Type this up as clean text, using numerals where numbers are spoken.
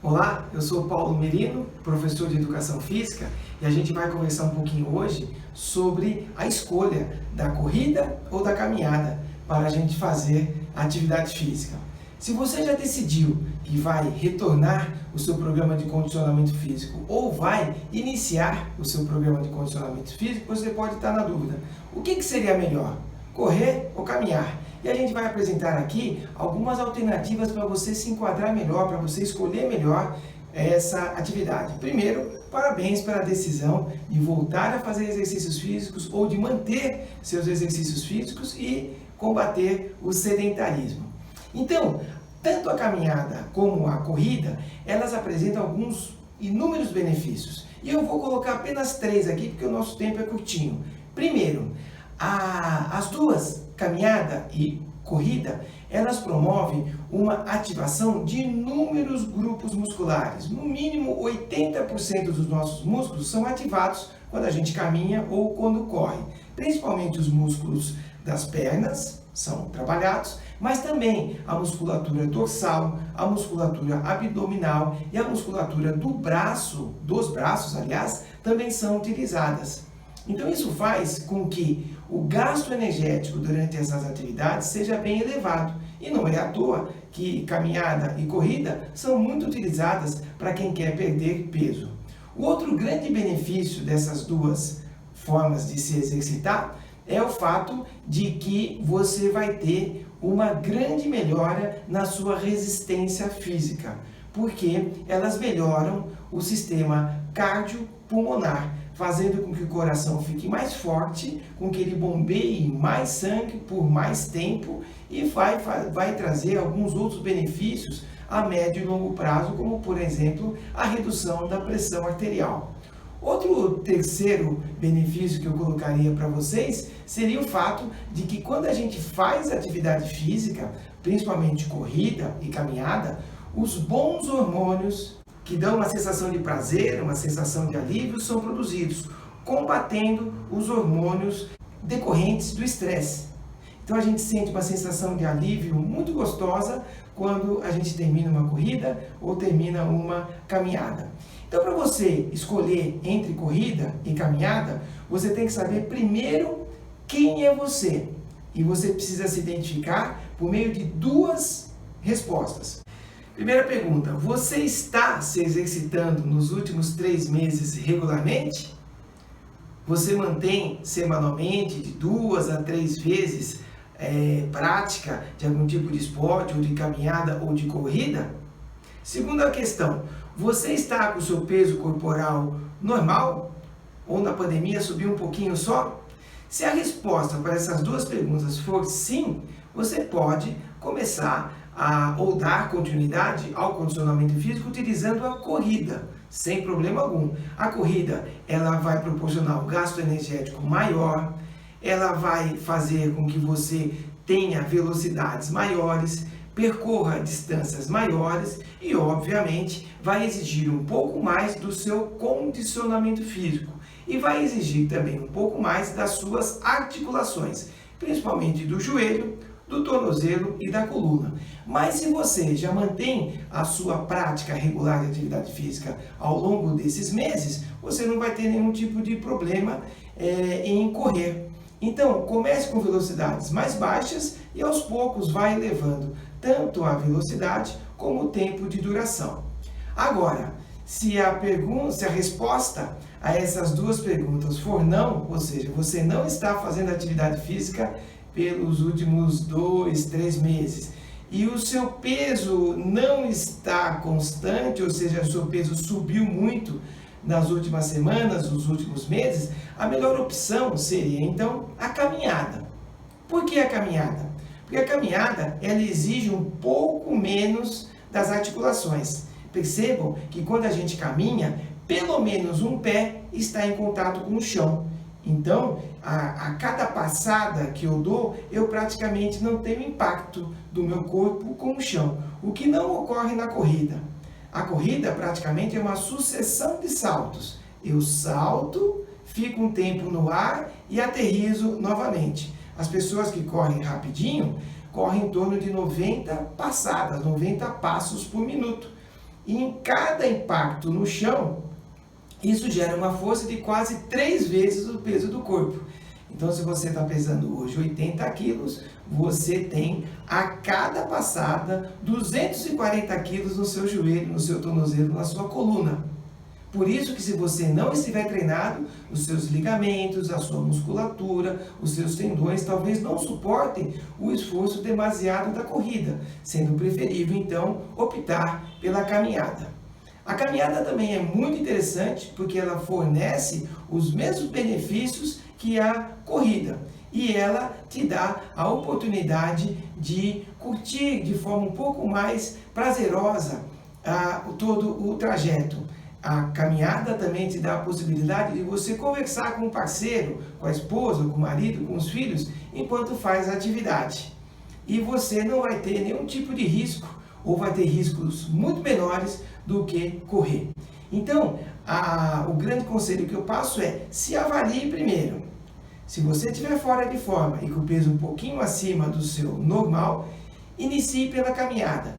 Olá, eu sou Paulo Merino, professor de Educação Física, e a gente vai conversar um pouquinho hoje sobre a escolha da corrida ou da caminhada para a gente fazer atividade física. Se você já decidiu que vai retornar o seu programa de condicionamento físico ou vai iniciar o seu programa de condicionamento físico, você pode estar na dúvida. O que seria melhor? Correr ou caminhar? E a gente vai apresentar aqui algumas alternativas para você se enquadrar melhor, para você escolher melhor essa atividade. Primeiro, parabéns pela decisão de voltar a fazer exercícios físicos ou de manter seus exercícios físicos e combater o sedentarismo. Então, tanto a caminhada como a corrida, elas apresentam alguns inúmeros benefícios. E eu vou colocar apenas 3 aqui, porque o nosso tempo é curtinho. Primeiro, as duas, caminhada e corrida, elas promovem uma ativação de inúmeros grupos musculares. No mínimo 80% dos nossos músculos são ativados quando a gente caminha ou quando corre. Principalmente os músculos das pernas são trabalhados, mas também a musculatura dorsal, a musculatura abdominal e a musculatura dos braços, aliás, também são utilizadas. Então isso faz com que o gasto energético durante essas atividades seja bem elevado. E não é à toa que caminhada e corrida são muito utilizadas para quem quer perder peso. O outro grande benefício dessas duas formas de se exercitar é o fato de que você vai ter uma grande melhora na sua resistência física, porque elas melhoram o sistema cardiopulmonar, fazendo com que o coração fique mais forte, com que ele bombeie mais sangue por mais tempo e vai trazer alguns outros benefícios a médio e longo prazo, como por exemplo a redução da pressão arterial. Outro terceiro benefício que eu colocaria para vocês seria o fato de que quando a gente faz atividade física, principalmente corrida e caminhada, os bons hormônios que dão uma sensação de prazer, uma sensação de alívio, são produzidos, combatendo os hormônios decorrentes do estresse. Então a gente sente uma sensação de alívio muito gostosa quando a gente termina uma corrida ou termina uma caminhada. Então, para você escolher entre corrida e caminhada, você tem que saber primeiro quem é você. E você precisa se identificar por meio de 2 respostas. Primeira pergunta: você está se exercitando nos últimos 3 meses regularmente? Você mantém semanalmente de 2 a 3 vezes prática de algum tipo de esporte, ou de caminhada, ou de corrida? Segunda questão: você está com o seu peso corporal normal? Ou na pandemia subiu um pouquinho só? Se a resposta para essas 2 perguntas for sim, você pode começar ou dar continuidade ao condicionamento físico utilizando a corrida, sem problema algum. A corrida, ela vai proporcionar um gasto energético maior, ela vai fazer com que você tenha velocidades maiores, percorra distâncias maiores e, obviamente, vai exigir um pouco mais do seu condicionamento físico e vai exigir também um pouco mais das suas articulações, principalmente do joelho, do tornozelo e da coluna. Mas se você já mantém a sua prática regular de atividade física ao longo desses meses, você não vai ter nenhum tipo de problema em correr. Então, comece com velocidades mais baixas e aos poucos vai elevando tanto a velocidade como o tempo de duração. Agora, se a resposta a essas 2 perguntas for não, ou seja, você não está fazendo atividade física pelos últimos 2, 3 meses, e o seu peso não está constante, ou seja, o seu peso subiu muito nas últimas semanas, nos últimos meses, a melhor opção seria então a caminhada. Por que a caminhada? Porque a caminhada, ela exige um pouco menos das articulações. Percebam que quando a gente caminha, pelo menos um pé está em contato com o chão. Então, a cada passada que eu dou, eu praticamente não tenho impacto do meu corpo com o chão, o que não ocorre na corrida. A corrida praticamente é uma sucessão de saltos. Eu salto, fico um tempo no ar e aterrizo novamente. As pessoas que correm rapidinho correm em torno de 90 passadas, 90 passos por minuto. E em cada impacto no chão, isso gera uma força de quase 3 vezes o peso do corpo. Então, se você está pesando hoje 80 quilos, você tem a cada passada 240 quilos no seu joelho, no seu tornozelo, na sua coluna. Por isso que se você não estiver treinado, os seus ligamentos, a sua musculatura, os seus tendões talvez não suportem o esforço demasiado da corrida, sendo preferível então optar pela caminhada. A caminhada também é muito interessante porque ela fornece os mesmos benefícios que a corrida e ela te dá a oportunidade de curtir de forma um pouco mais prazerosa todo o trajeto. A caminhada também te dá a possibilidade de você conversar com o parceiro, com a esposa, com o marido, com os filhos, enquanto faz a atividade. E você não vai ter nenhum tipo de risco, ou vai ter riscos muito menores do que correr. Então, o grande conselho que eu passo é, se avalie primeiro. Se você estiver fora de forma e com o peso um pouquinho acima do seu normal, inicie pela caminhada.